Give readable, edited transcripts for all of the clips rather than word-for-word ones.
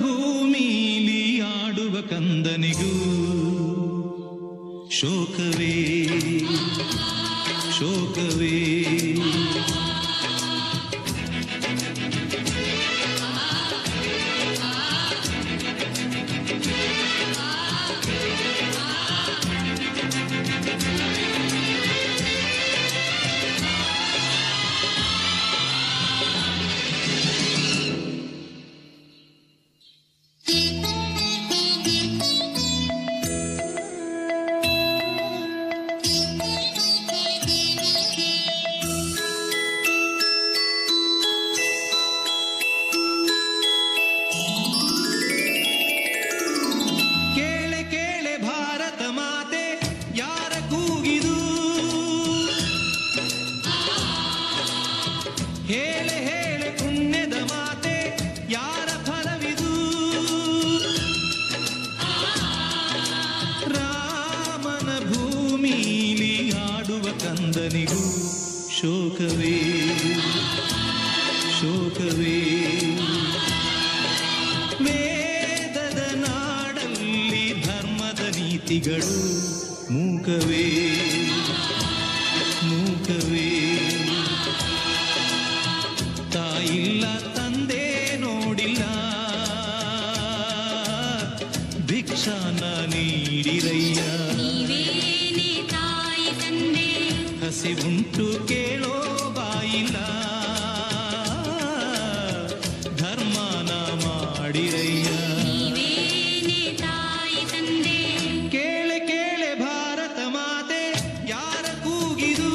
ಭೂಮಿಲಿ ಆಡುವ ಕಂದನಿಗೂ ಶೋಕವೇ ಶೋಕವೇ. ಹೇಳೆ ಹೇಳೆ ಪುಣ್ಯದ ಮಾತೆ ಯಾರ ಫಲವಿದು. ರಾಮನ ಭೂಮಿಲಿ ಆಡುವ ಕಂದನಿಗೂ ಶೋಕವೇ ಶೋಕವೇ. ವೇದದ ನಾಡಲ್ಲಿ ಧರ್ಮದ ನೀತಿಗಳು ಮೂಕವೇ ಮೂಕವೇ. ತಾಯಿಲ್ಲ ತಂದೆ ನೋಡಿಲ್ಲ ಭಿಕ್ಷಾನ ನೀಡಿರಯ್ಯ. ನೀವೇನೆ ತಾಯಿ ತಂದೆ ಹಸಿವುಂಟು ಕೇಳೋ ಬಾಯಿಲ್ಲ ಧರ್ಮನ ಮಾಡಿರಯ್ಯ. ನೀವೇನೆ ತಾಯಿ ತಂದೆ ಕೇಳೆ ಕೇಳೆ ಭಾರತ ಮಾತೆ ಯಾರ ಕೂಗಿದು.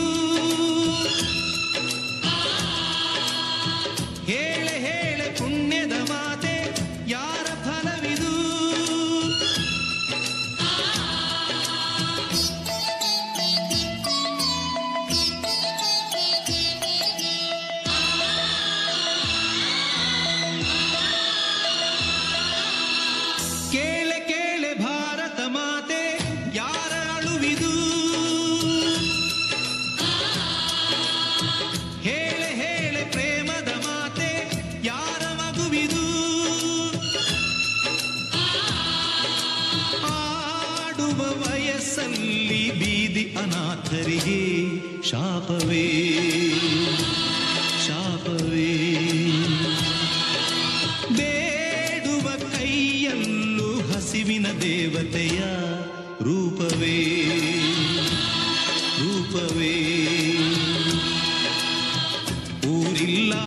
ಹೇಳೆ ಹೇಳೆ ಪುಣ್ಯದ ಮಾತೆ ಯಾರ ಫಲವಿದು. ಕೇಳೆ ಕೇಳೆ ಭಾರತ ಮಾತೆ ಯಾರ ಅಳುವಿದು. ಹೇಳೆ ಹೇಳೆ ಪ್ರೇಮದ ಮಾತೆ ಯಾರ ಮಗುವಿದು. ಆಡುವ ವಯಸ್ಸಲ್ಲಿ ಬೀದಿ ಅನಾಥರಿಗೆ ಶಾಪವೇ